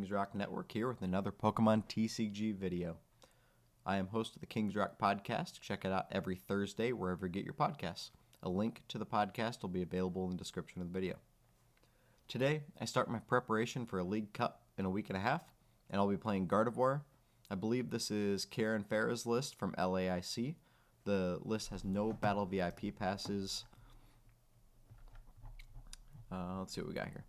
King's Rock Network here with another Pokemon TCG video. I am host of the King's Rock podcast. Check it out every Thursday wherever you get your podcasts. A link to the podcast will be available in the description of the video. Today, I start my preparation for a League Cup in a week and a half, and I'll be playing Gardevoir. I believe this is Karen Farah's list from LAIC. The list has no Battle VIP passes. Let's see what we got here.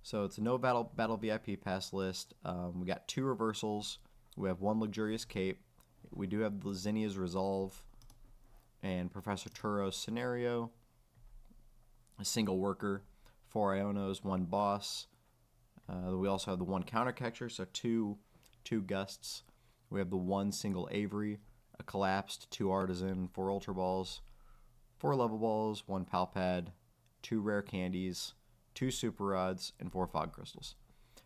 So it's a no battle VIP pass list. We got 2 reversals. We have 1 Luxurious Cape. We do have the Zinnia's Resolve and Professor Turo's Scenario. A single worker, 4 Ionos, 1 boss. We also have the 1 counter catcher, so two gusts. We have the 1 single Avery, a collapsed, 2 artisan, 4 ultra balls, 4 level balls, 1 palpad, 2 rare candies, 2 super rods, and 4 fog crystals.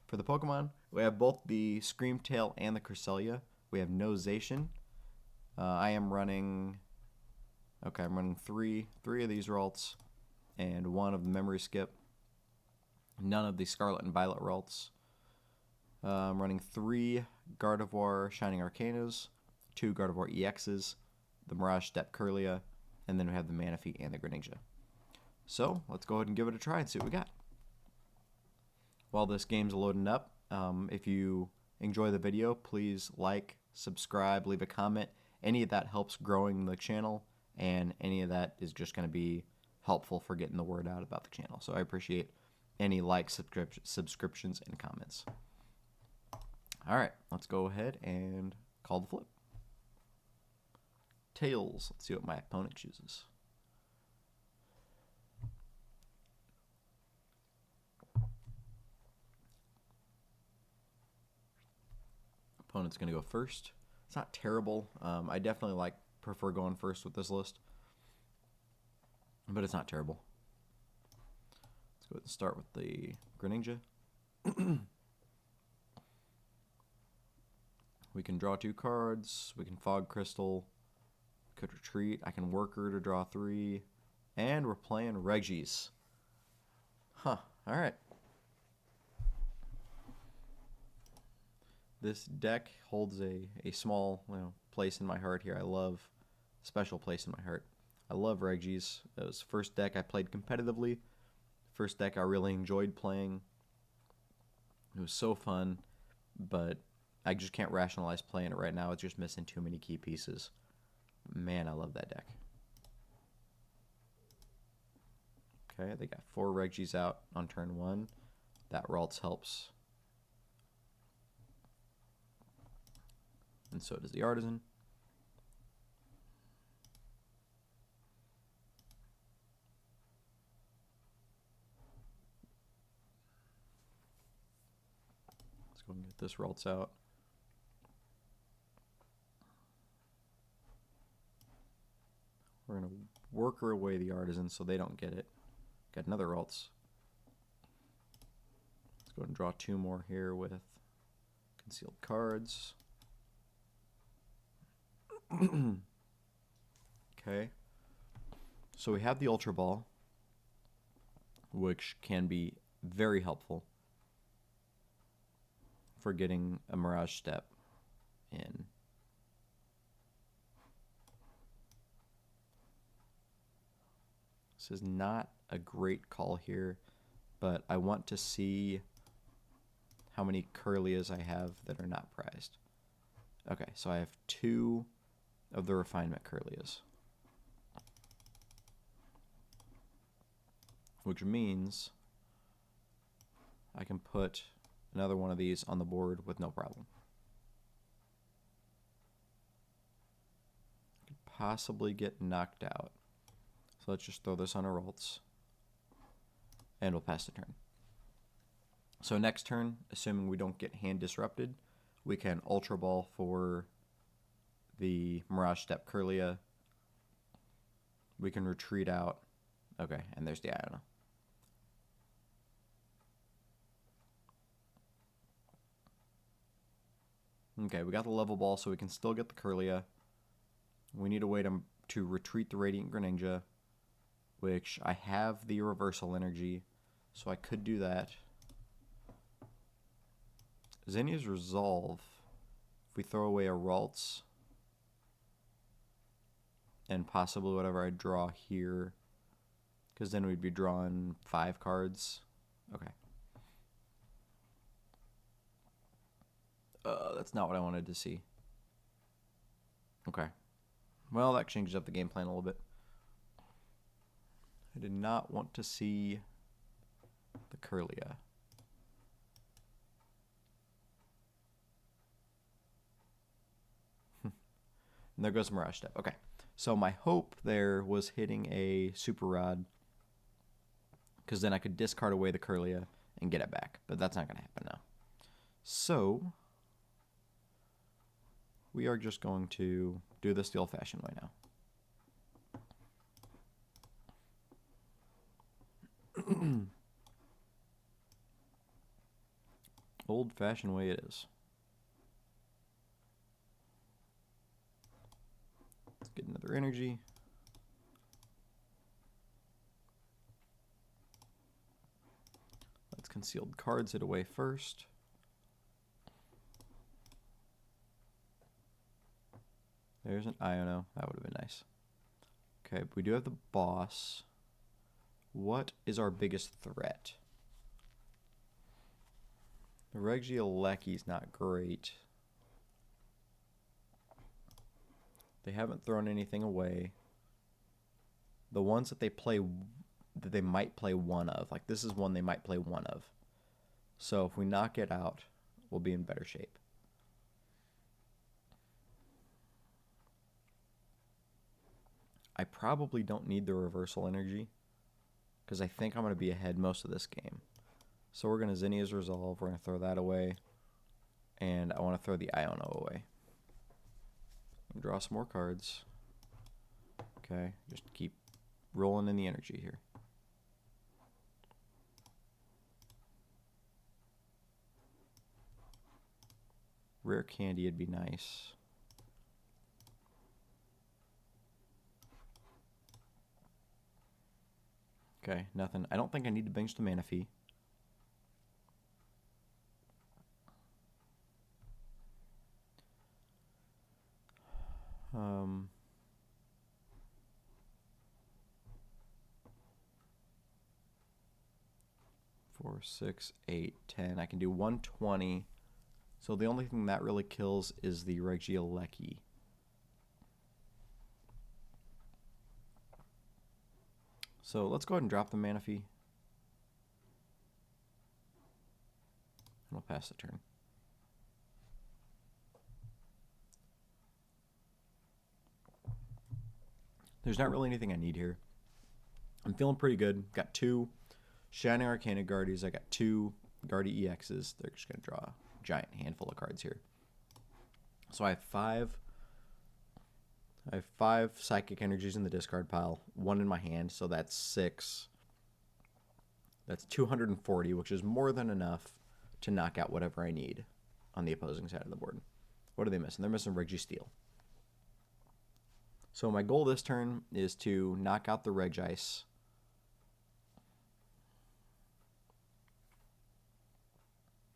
For the Pokemon, we have both the Screamtail and the Cresselia. We have no Zacian. I'm running 3 of these Ralts and 1 of the Memory Skip. None of the Scarlet and Violet Ralts. I'm running 3 Gardevoir Shining Arcanas, 2 Gardevoir EXs, the Mirage Step Curlia, and then we have the Manaphy and the Greninja. So let's go ahead and give it a try and see what we got. While this game's loading up, if you enjoy the video, please like, subscribe, leave a comment. Any of that helps growing the channel, and any of that is just going to be helpful for getting the word out about the channel. So I appreciate any likes, subscriptions, and comments. All right, let's go ahead and call the flip. Tails. Let's see what my opponent chooses. Opponent's going to go first. It's not terrible. I definitely prefer going first with this list, but it's not terrible. Let's go ahead and start with the Greninja. We can draw 2 cards. We can Fog Crystal. Could retreat. I can Worker to draw 3. And we're playing Regis. Huh. All right. This deck holds a small place in my heart here. Special place in my heart. I love Regis. It was the first deck I played competitively. First deck I really enjoyed playing. It was so fun, but I just can't rationalize playing it right now. It's just missing too many key pieces. Man, I love that deck. Okay, they got 4 Regis out on turn 1. That Ralts helps. And so does the Artisan. Let's go and get this Ralts out. We're going to Worker away the Artisan so they don't get it. Got another Ralts. Let's go and draw 2 more here with concealed cards. Okay. So we have the Ultra Ball, which can be very helpful for getting a Mirage Step in. This is not a great call here, but I want to see how many Curlias I have that are not prized. Okay, so I have 2 of the Refinement Curlias, which means I can put another one of these on the board with no problem. I could possibly get knocked out. So let's just throw this on our Ralts, and we'll pass the turn. So next turn, assuming we don't get hand disrupted, we can Ultra Ball for the Mirage Step Curlia. We can retreat out. Okay, and there's the Iono. Okay, we got the level ball, so we can still get the Curlia. We need a way to retreat the Radiant Greninja, which I have the reversal energy, so I could do that. Zinnia's Resolve. If we throw away a Ralts and possibly whatever I draw here, because then we'd be drawing 5 cards. Okay. That's not what I wanted to see. Okay. Well, that changes up the game plan a little bit. I did not want to see the Curlia. And there goes Mirage Step. Okay. So my hope there was hitting a Super Rod, because then I could discard away the Curlia and get it back. But that's not going to happen now. So we are just going to do this the old-fashioned way now. Old-fashioned way it is. Let's get another energy. Let's concealed cards it away first. There's an Iono. That would have been nice. Okay, we do have the boss. What is our biggest threat? The Regigigas not great. They haven't thrown anything away. The ones that they play, that they might play one of, like this is one they might play one of. So if we knock it out, we'll be in better shape. I probably don't need the reversal energy, because I think I'm going to be ahead most of this game. So we're going to Zinnia's Resolve. We're going to throw that away. And I want to throw the Iono away. Draw some more cards. Okay, just keep rolling in the energy here. Rare candy would be nice. Okay, nothing. I don't think I need to bench the Manaphy. Four, 6, 8, 10. I can do 120. So the only thing that really kills is the Regigigas. So let's go ahead and drop the Manaphy. And we'll pass the turn. There's not really anything I need here. I'm feeling pretty good. Got 2 Shining Arcana Guardies. I got 2 Guardi EXs. They're just going to draw a giant handful of cards here. So I have 5 Psychic Energies in the discard pile, 1 in my hand, so that's 6. That's 240, which is more than enough to knock out whatever I need on the opposing side of the board. What are they missing? They're missing Registeel. So my goal this turn is to knock out the Regis.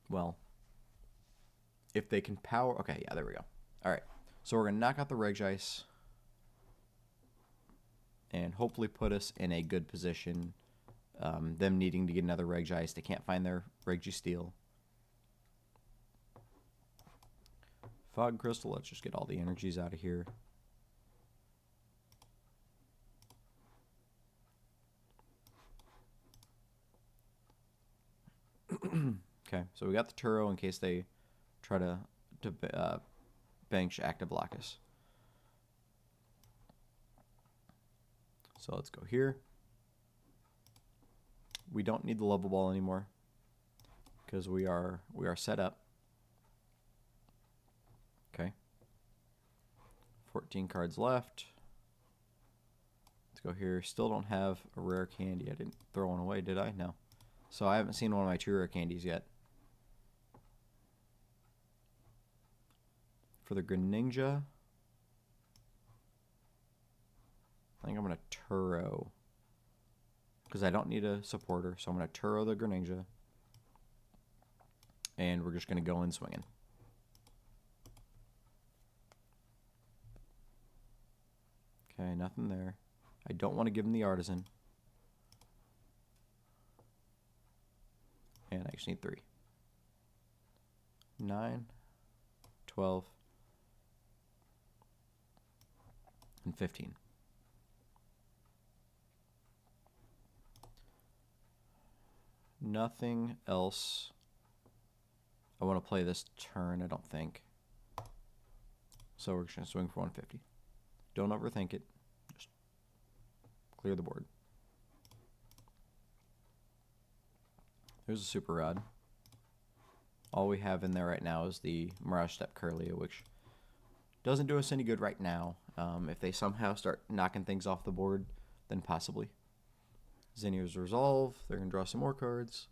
Well, if they can power... Okay, yeah, there we go. All right, so we're going to knock out the Regis and hopefully put us in a good position. Them needing to get another Regis. They can't find their Registeel. Fog Crystal, let's just get all the energies out of here. Okay, so we got the Turo in case they try to bench active Locus. So let's go here. We don't need the level ball anymore because we are set up. Okay. 14 cards left. Let's go here. Still don't have a rare candy. I didn't throw one away, did I? No. So I haven't seen one of my 2 rare candies yet. For the Greninja, I think I'm going to Turo. Because I don't need a supporter, so I'm going to Turo the Greninja. And we're just going to go in swinging. Okay, nothing there. I don't want to give him the Artisan. And I just need 3. 9, 12, and 15. Nothing else. I want to play this turn, I don't think. So we're just going to swing for 150. Don't overthink it. Just clear the board. There's a Super Rod. All we have in there right now is the Mirage Step Curlia, which doesn't do us any good right now. If they somehow start knocking things off the board, then possibly. Zinnia's Resolve. They're going to draw some more cards.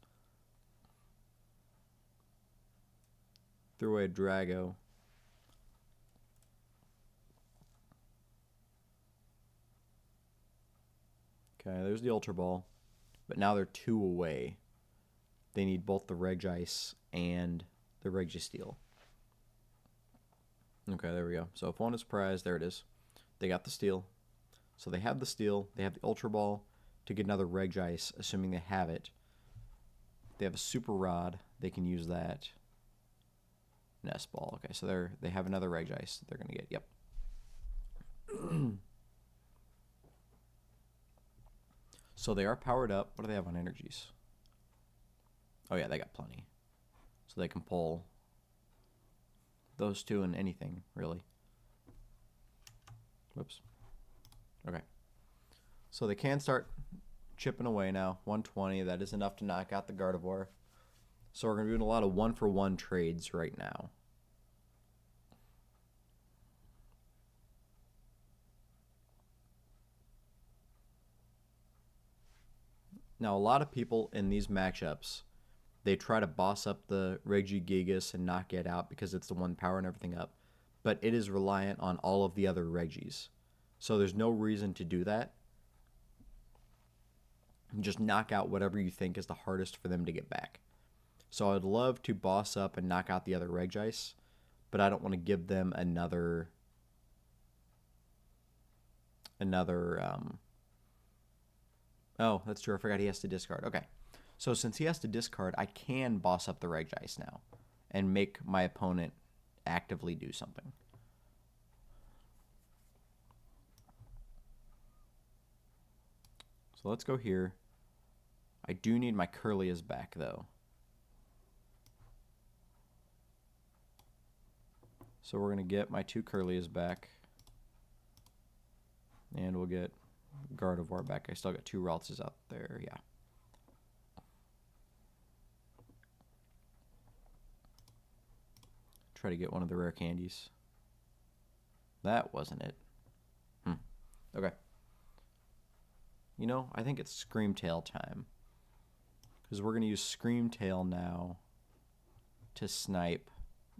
Threw away a Drago. Okay, there's the Ultra Ball. But now they're 2 away. They need both the Regice and the Registeel. Okay, there we go. So if one is prized, there it is. They got the steel. So they have the steel. They have the Ultra Ball to get another Regice, assuming they have it. They have a Super Rod. They can use that. Nest Ball. Okay, so they have another Regice that they're going to get. Yep. So they are powered up. What do they have on energies? Oh yeah, they got plenty. So they can pull those 2 in anything, really. Whoops. Okay. So they can start chipping away now. 120, that is enough to knock out the Gardevoir. So we're going to be doing a lot of 1-for-1 trades right now. Now, a lot of people in these matchups, they try to boss up the Regigigas and knock it out because it's the one powering everything up. But it is reliant on all of the other Regis. So there's no reason to do that. Just knock out whatever you think is the hardest for them to get back. So I'd love to boss up and knock out the other Regice, but I don't want to give them another oh, that's true. I forgot he has to discard. Okay. So since he has to discard, I can boss up the Regice now and make my opponent actively do something. So let's go here. I do need my Curlias back, though. So we're going to get my 2 Curlias back. And we'll get Gardevoir back. I still got 2 Raltses out there, yeah. Try to get one of the rare candies. That wasn't it. Okay. You know, I think it's Screamtail time. Because we're going to use Screamtail now to snipe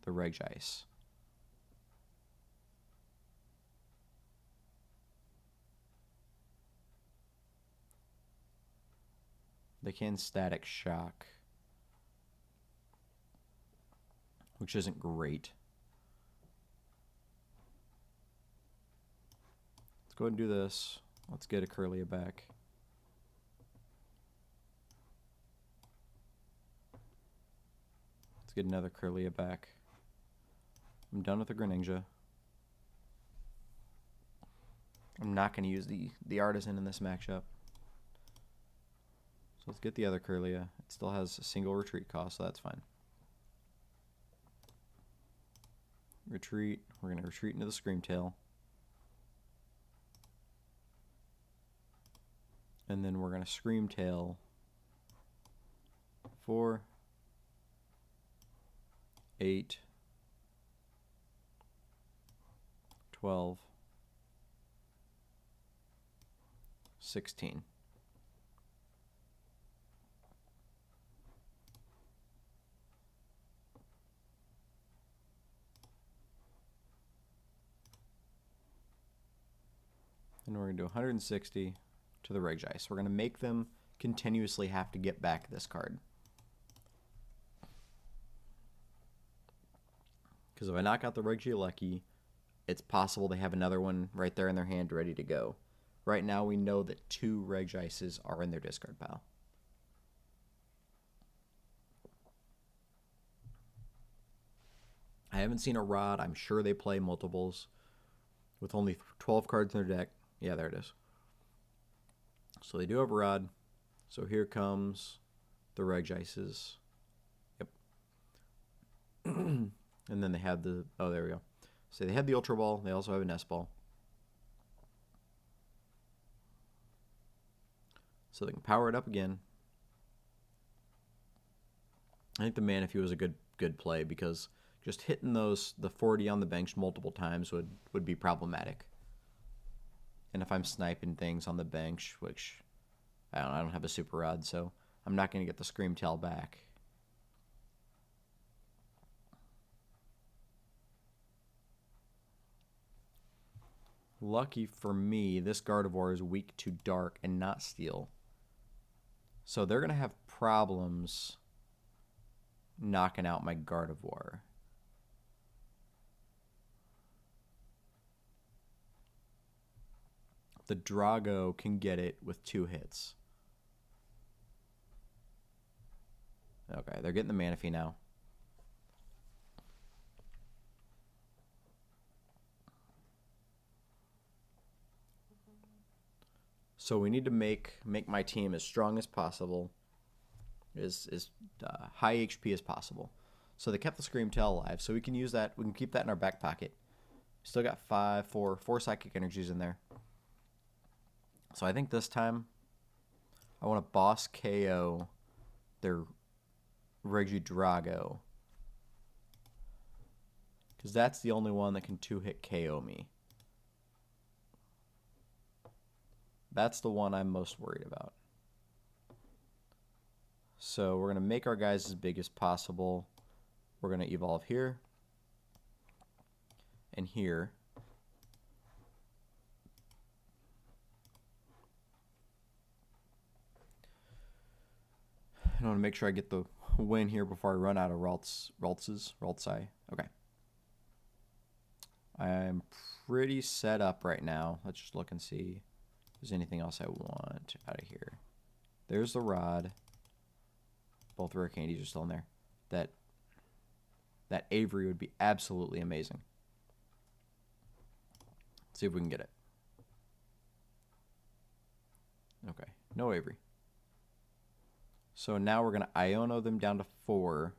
the Regice. They can Static Shock, which isn't great. Let's go ahead and do this. Let's get a Curlia back. Let's get another Curlia back. I'm done with the Greninja. I'm not going to use the Artisan in this matchup. So let's get the other Curlia. It still has a single retreat cost, so that's fine. Retreat. We're going to retreat into the Screamtail. And then we're going to Screamtail 4, 8, 12, 16. And we're going to do 160 to the Regice. We're going to make them continuously have to get back this card. Because if I knock out the Regigigas, it's possible they have another one right there in their hand ready to go. Right now we know that 2 Regises are in their discard pile. I haven't seen a Rod. I'm sure they play multiples with only 12 cards in their deck. Yeah, there it is. So they do have a Rod. So here comes the Regises. Yep. And then they have the... Oh, there we go. So they have the Ultra Ball. They also have an S Ball. So they can power it up again. I think the Manaphy was a good play because just hitting the 40 on the bench multiple times would be problematic. And if I'm sniping things on the bench, which I don't have a Super Rod, so I'm not going to get the Scream Tail back. Lucky for me, this Gardevoir is weak to Dark and not Steel. So they're going to have problems knocking out my Gardevoir. The Drago can get it with 2 hits. Okay, they're getting the Manaphy now. So we need to make my team as strong as possible, as high HP as possible. So they kept the Scream Tail alive, so we can use that. We can keep that in our back pocket. Still got 4 Psychic Energies in there. So I think this time I want to boss KO their Regidrago, because that's the only one that can 2-hit KO me. That's the one I'm most worried about. So we're going to make our guys as big as possible. We're going to evolve here and here. I want to make sure I get the win here before I run out of Raltsai. Okay. I'm pretty set up right now. Let's just look and see if there's anything else I want out of here. There's the Rod. Both rare candies are still in there. That Avery would be absolutely amazing. Let's see if we can get it. Okay, no Avery. So now we're going to Iono them down to 4.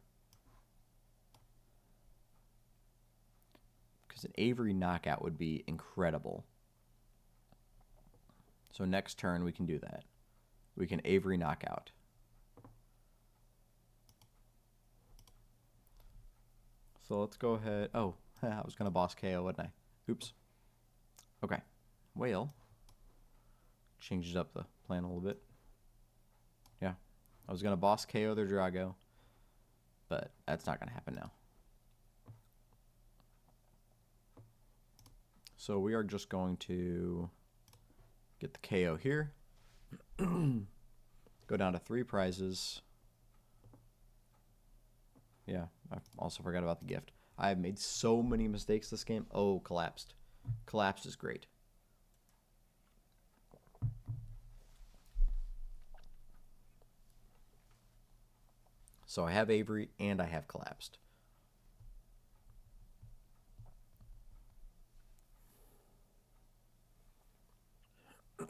Because an Avery knockout would be incredible. So next turn we can do that. We can Avery knockout. So let's go ahead. Oh, I was going to boss KO, wasn't I? Oops. Okay. Well, changes up the plan a little bit. Yeah. I was going to boss KO their Drago, but that's not going to happen now. So we are just going to get the KO here. Go down to 3 prizes. Yeah, I also forgot about the gift. I have made so many mistakes this game. Oh, collapsed. Collapsed is great. So I have Avery and I have collapsed. I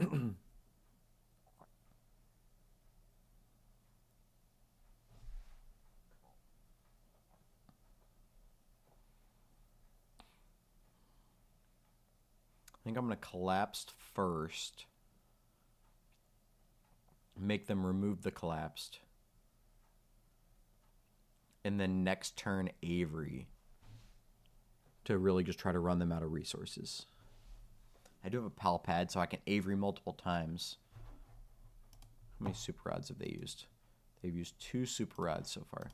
think I'm going to collapse first. Make them remove the collapsed. And then next turn Avery to really just try to run them out of resources. I do have a pal pad, so I can Avery multiple times. How many super rods have they used? They've used 2 super rods so far.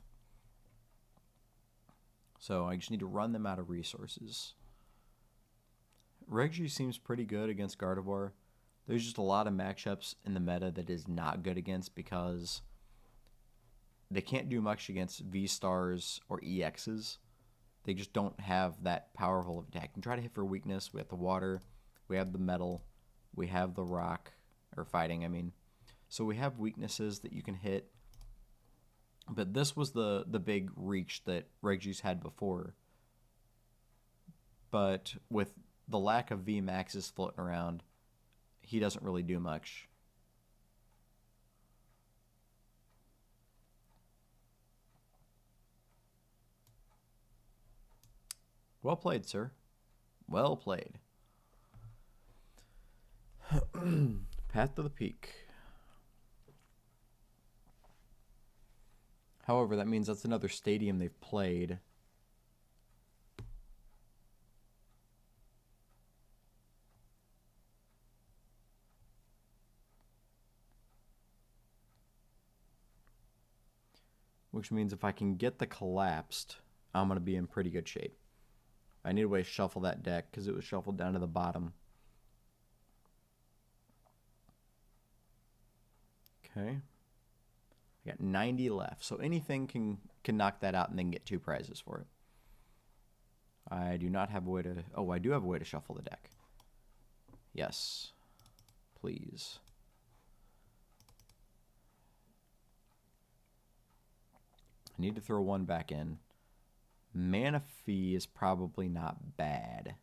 So I just need to run them out of resources. Regis seems pretty good against Gardevoir. There's just a lot of matchups in the meta that is not good against because they can't do much against V-Stars or EXs. They just don't have that powerful of attack. You can try to hit for weakness. We have the water, we have the metal, we have the rock, or fighting, I mean. So we have weaknesses that you can hit. But this was the big reach that Regis had before. But with the lack of VMAXs floating around, he doesn't really do much. Well played, sir. Well played. Path to the Peak. However, that means that's another stadium they've played. Which means if I can get the collapsed, I'm going to be in pretty good shape. I need a way to shuffle that deck because it was shuffled down to the bottom. Okay. I got 90 left. So anything can knock that out and then get 2 prizes for it. I do not have a way to... Oh, I do have a way to shuffle the deck. Yes. Please. I need to throw 1 back in. Mana Fee is probably not bad.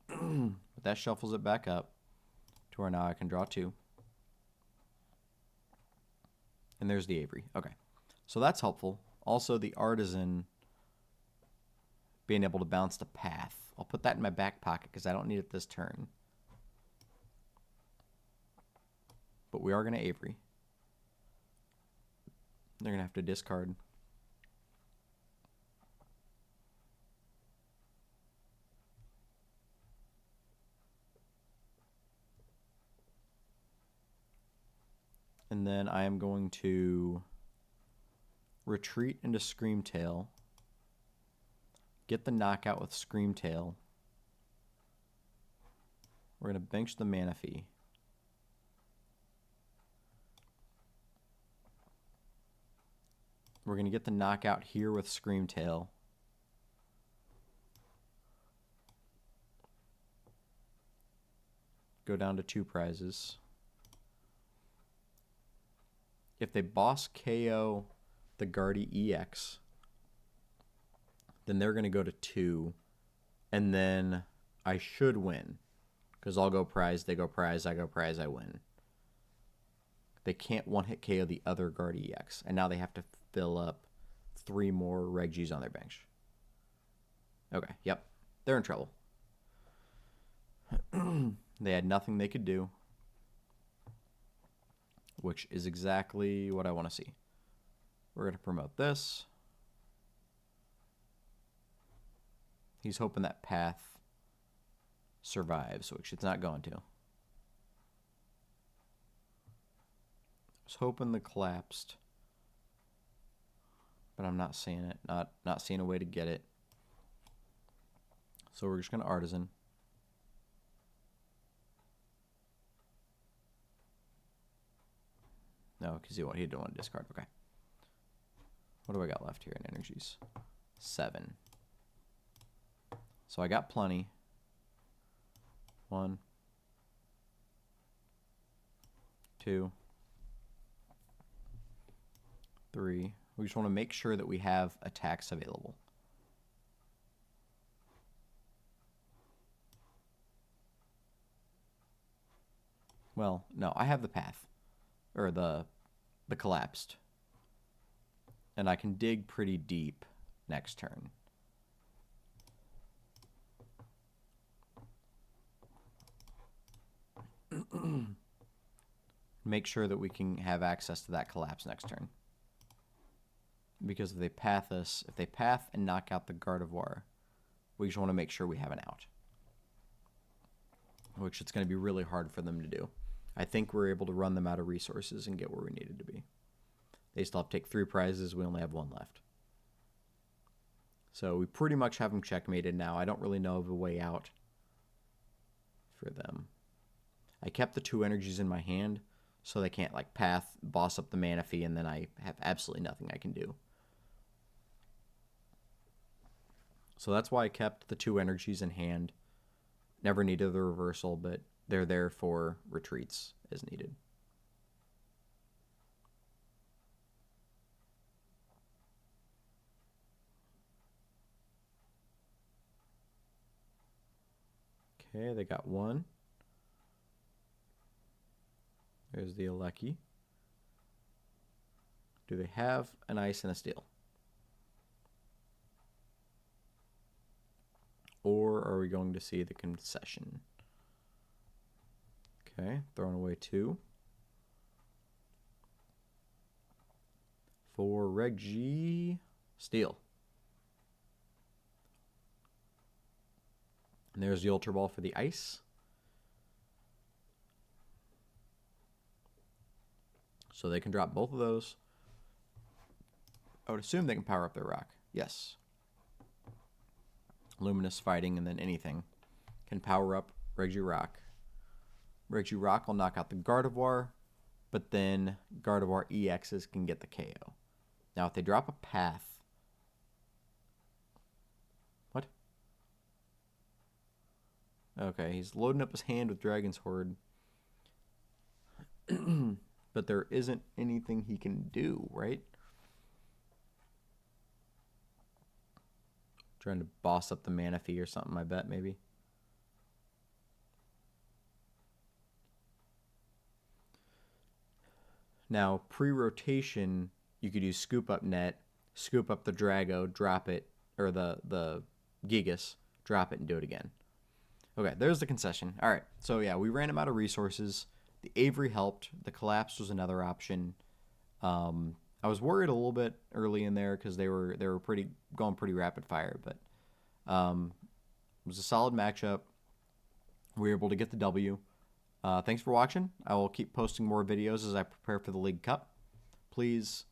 But that shuffles it back up to where now I can draw 2. And there's the Avery. Okay. So that's helpful. Also, the Artisan being able to bounce the Path. I'll put that in my back pocket because I don't need it this turn. But we are going to Avery. They're going to have to discard. And then I am going to retreat into Screamtail. Get the knockout with Screamtail. We're going to bench the Mana Fee. We're going to get the knockout here with Screamtail. Go down to 2 prizes. If they boss KO the Guardy EX, then they're going to go to 2. And then I should win. Because I'll go prize, they go prize, I go prize, I win. They can't one-hit KO the other Guardy EX. And now they have to fill up 3 more Regis on their bench. Okay, yep. They're in trouble. They had nothing they could do. Which is exactly what I want to see. We're going to promote this. He's hoping that Path survives, which it's not going to. I was hoping the collapsed. But I'm not seeing it. Not seeing a way to get it. So we're just going to Artisan. No, because he didn't want to discard. Okay. What do I got left here in energies? 7. So I got plenty. 1, 2, 3. We just want to make sure that we have attacks available. Well, no, I have the Path. Or the collapsed. And I can dig pretty deep next turn. Make sure that we can have access to that collapse next turn. Because if they path us, if they path and knock out the Gardevoir, we just want to make sure we have an out. Which it's going to be really hard for them to do. I think we're able to run them out of resources and get where we needed to be. They still have to take 3 prizes. We only have 1 left. So we pretty much have them checkmated now. I don't really know of a way out for them. I kept the 2 energies in my hand, so they can't like path, boss up the Manaphy, and then I have absolutely nothing I can do. So that's why I kept the 2 energies in hand. Never needed the reversal, but they're there for retreats as needed. Okay, they got 1. There's the Alecki. Do they have an ice and a steel? Or are we going to see the concession? Okay, throwing away 2. For Reggie, steel. And there's the Ultra Ball for the ice. So they can drop both of those. I would assume they can power up their rock. Yes. Luminous Fighting and then anything can power up Regirock. Regirock will knock out the Gardevoir, but then Gardevoir EXs can get the KO. Now if they drop a Path... What? Okay, he's loading up his hand with Dragon's Horde. But there isn't anything he can do, right? Trying to boss up the Manaphy or something, I bet, maybe. Now, pre-rotation, you could use Scoop Up Net, scoop up the Drago, drop it, or the Gigas, drop it, and do it again. Okay, there's the concession. All right, so yeah, we ran him out of resources. The Avery helped. The Collapse was another option. I was worried a little bit early in there because they were going pretty rapid fire, but it was a solid matchup. We were able to get the W. Thanks for watching. I will keep posting more videos as I prepare for the League Cup. Please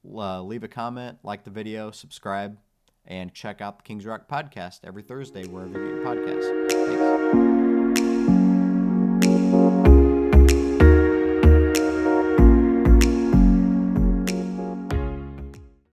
leave a comment, like the video, subscribe, and check out the Kings Rock podcast every Thursday wherever you get your podcasts. Thanks.